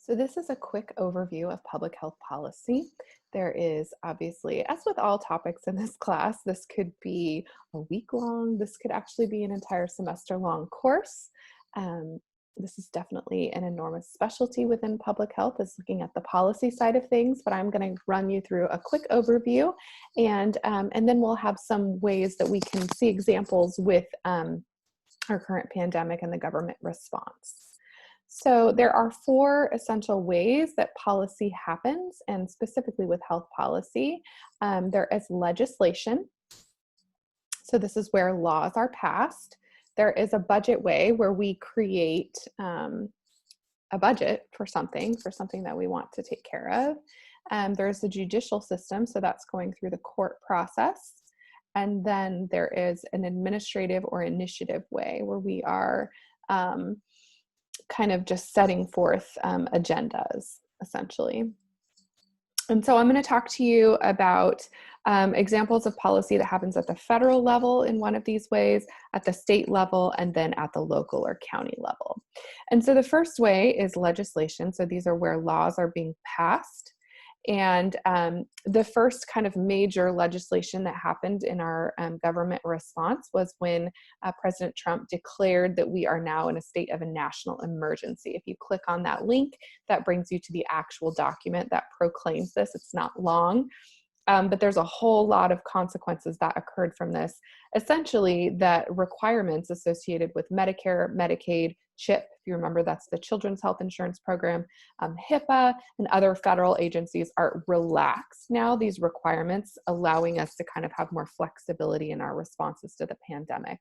So this is a quick overview of public health policy. There is obviously, as with all topics in this class, this could be a week long, this could actually be an entire semester long course. Um, this is definitely an enormous specialty within public health is looking at the policy side of things, but I'm going to run you through a quick overview and then we'll have some ways that we can see examples with our current pandemic and the government response. So there are four essential ways that policy happens, and specifically with health policy. There is legislation. So this is where laws are passed. There is a budget way where we create a budget for something that we want to take care of. There's the judicial system, so that's going through the court process. And then there is an administrative or initiative way where we are kind of just setting forth agendas, essentially. And so I'm going to talk to you about examples of policy that happens at the federal level in one of these ways, at the state level, and then at the local or county level. And so the first way is legislation. So these are where laws are being passed. And the first kind of major legislation that happened in our government response was when President Trump declared that we are now in a state of a national emergency. If you click on that link, that brings you to the actual document that proclaims this. It's not long. But there's a whole lot of consequences that occurred from this. Essentially, that requirements associated with Medicare, Medicaid, CHIP, if you remember, that's the Children's Health Insurance Program, HIPAA, and other federal agencies are relaxed now, these requirements, allowing us to kind of have more flexibility in our responses to the pandemic.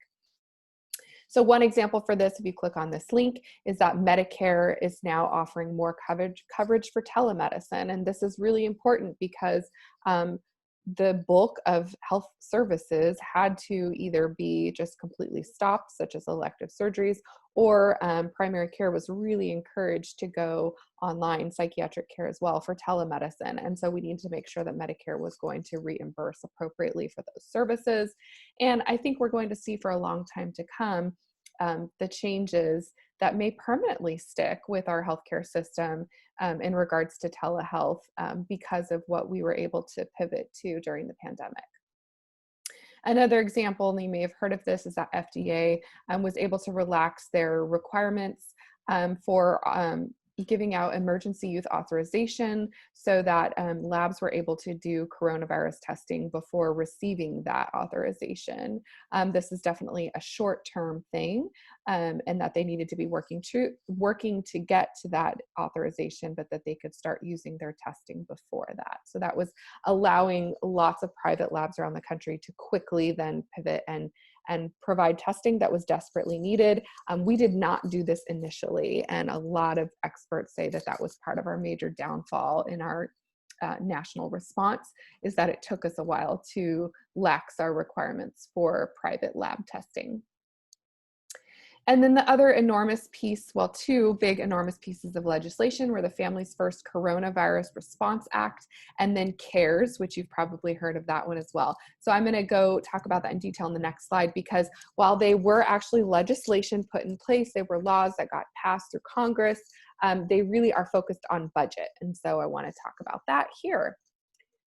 So one example for this, if you click on this link, is that Medicare is now offering more coverage for telemedicine. And this is really important because the bulk of health services had to either be just completely stopped, such as elective surgeries, or primary care was really encouraged to go online, psychiatric care as well, for telemedicine. And so we need to make sure that Medicare was going to reimburse appropriately for those services. And I think we're going to see for a long time to come the changes that may permanently stick with our healthcare system in regards to telehealth because of what we were able to pivot to during the pandemic. Another example, and you may have heard of this, is that FDA was able to relax their requirements for giving out emergency use authorization so that labs were able to do coronavirus testing before receiving that authorization. This is definitely a short-term thing and that they needed to be working to get to that authorization, but that they could start using their testing before that. So that was allowing lots of private labs around the country to quickly then pivot and provide testing that was desperately needed. We did not do this initially, and a lot of experts say that that was part of our major downfall in our national response, is that it took us a while to lax our requirements for private lab testing. And then the other enormous piece, well, two big enormous pieces of legislation were the Families First Coronavirus Response Act and then CARES, which you've probably heard of that one as well. So I'm going to go talk about that in detail in the next slide, because while they were actually legislation put in place, they were laws that got passed through Congress, they really are focused on budget. And so I want to talk about that here.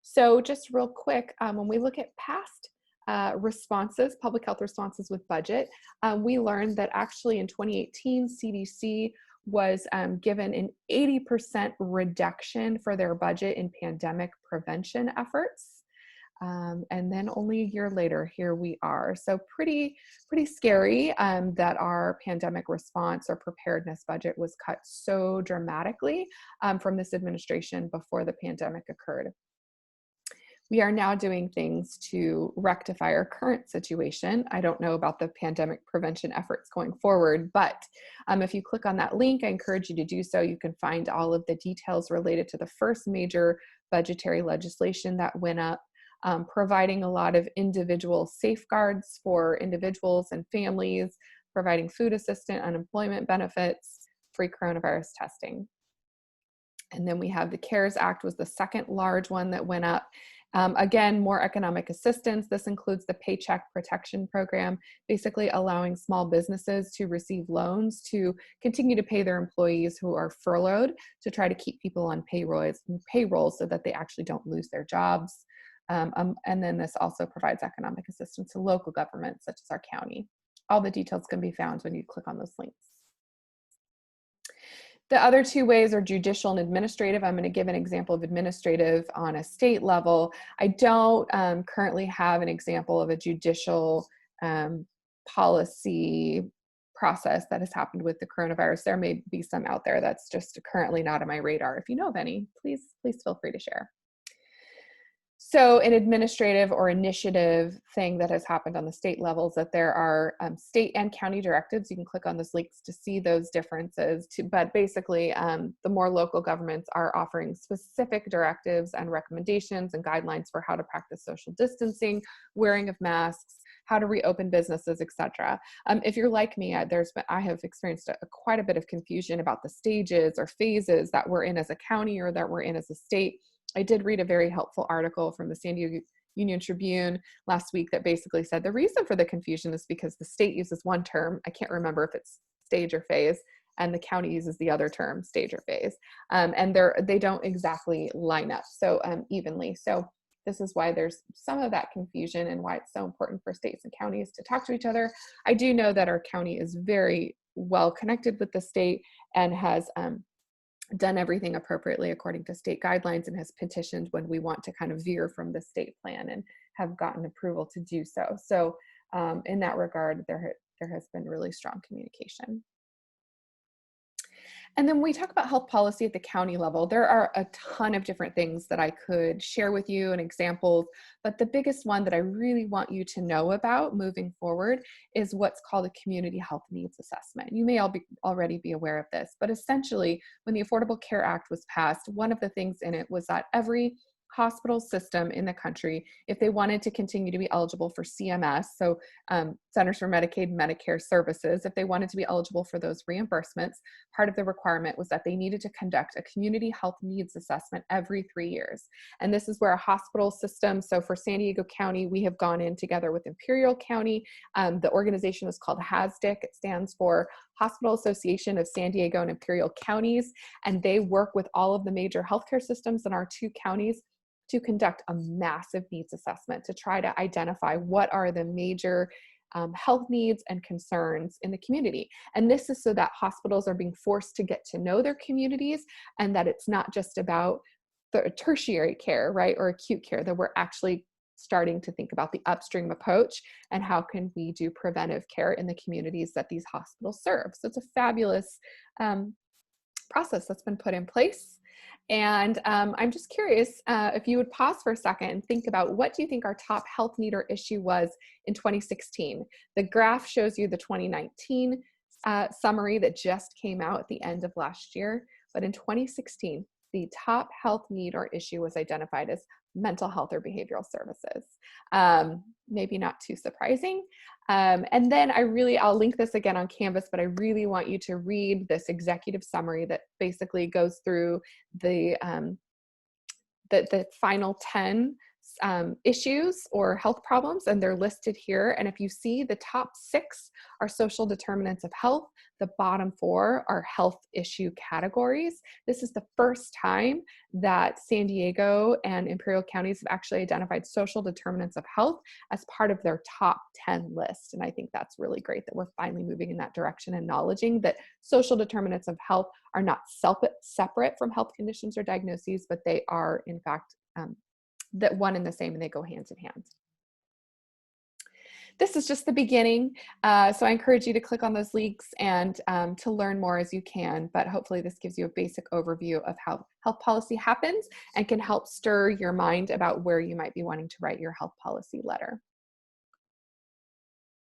So just real quick, when we look at past responses, public health responses with budget, we learned that actually in 2018, CDC was given an 80% reduction for their budget in pandemic prevention efforts. And then only a year later, here we are. So pretty scary that our pandemic response or preparedness budget was cut so dramatically from this administration before the pandemic occurred. We are now doing things to rectify our current situation. I don't know about the pandemic prevention efforts going forward, but if you click on that link, I encourage you to do so. You can find all of the details related to the first major budgetary legislation that went up, providing a lot of individual safeguards for individuals and families, providing food assistance, unemployment benefits, free coronavirus testing. And then we have the CARES Act was the second large one that went up. Again, more economic assistance. This includes the Paycheck Protection Program, basically allowing small businesses to receive loans to continue to pay their employees who are furloughed, to try to keep people on payrolls so that they actually don't lose their jobs. And then this also provides economic assistance to local governments, such as our county. All the details can be found when you click on those links. The other two ways are judicial and administrative. I'm going to give an example of administrative on a state level. I don't currently have an example of a judicial policy process that has happened with the coronavirus. There may be some out there that's just currently not on my radar. If you know of any, please feel free to share. So an administrative or initiative thing that has happened on the state level is that there are state and county directives. You can click on those links to see those differences. But basically, the more local governments are offering specific directives and recommendations and guidelines for how to practice social distancing, wearing of masks, how to reopen businesses, etc. If you're like me, I have experienced quite a bit of confusion about the stages or phases that we're in as a county or that we're in as a state. I did read a very helpful article from the San Diego Union Tribune last week that basically said the reason for the confusion is because the state uses one term, I can't remember if it's stage or phase, and the county uses the other term, stage or phase. And they don't exactly line up so evenly. So this is why there's some of that confusion and why it's so important for states and counties to talk to each other. I do know that our county is very well connected with the state and has done everything appropriately according to state guidelines and has petitioned when we want to kind of veer from the state plan and have gotten approval to do so. So in that regard, there has been really strong communication. And then when we talk about health policy at the county level, there are a ton of different things that I could share with you and examples, but the biggest one that I really want you to know about moving forward is what's called a community health needs assessment. You may already be aware of this, but essentially when the Affordable Care Act was passed, one of the things in it was that every hospital system in the country, if they wanted to continue to be eligible for CMS, so Centers for Medicaid and Medicare Services, if they wanted to be eligible for those reimbursements, part of the requirement was that they needed to conduct a community health needs assessment every 3 years. And this is where a hospital system, so for San Diego County, we have gone in together with Imperial County. The organization is called HASDC. It stands for Hospital Association of San Diego and Imperial Counties, and they work with all of the major healthcare systems in our 2 counties to conduct a massive needs assessment to try to identify what are the major health needs and concerns in the community. And this is so that hospitals are being forced to get to know their communities and that it's not just about the tertiary care, right, or acute care, that we're actually starting to think about the upstream approach and how can we do preventive care in the communities that these hospitals serve. So it's a fabulous process that's been put in place. And I'm just curious if you would pause for a second and think about what do you think our top health need or issue was in 2016? The graph shows you the 2019 summary that just came out at the end of last year. But in 2016, the top health need or issue was identified as mental health or behavioral services. Maybe not too surprising. And then I'll link this again on Canvas, but I really want you to read this executive summary that basically goes through the final 10 issues or health problems, and they're listed here. And if you see, the top 6 are social determinants of health. The bottom 4 are health issue categories. This is the first time that San Diego and Imperial counties have actually identified social determinants of health as part of their top 10 list. And I think that's really great that we're finally moving in that direction, acknowledging that social determinants of health are not separate from health conditions or diagnoses, but they are in fact that one and the same, and they go hand in hand. This is just the beginning, so I encourage you to click on those links and to learn more as you can, but hopefully this gives you a basic overview of how health policy happens and can help stir your mind about where you might be wanting to write your health policy letter.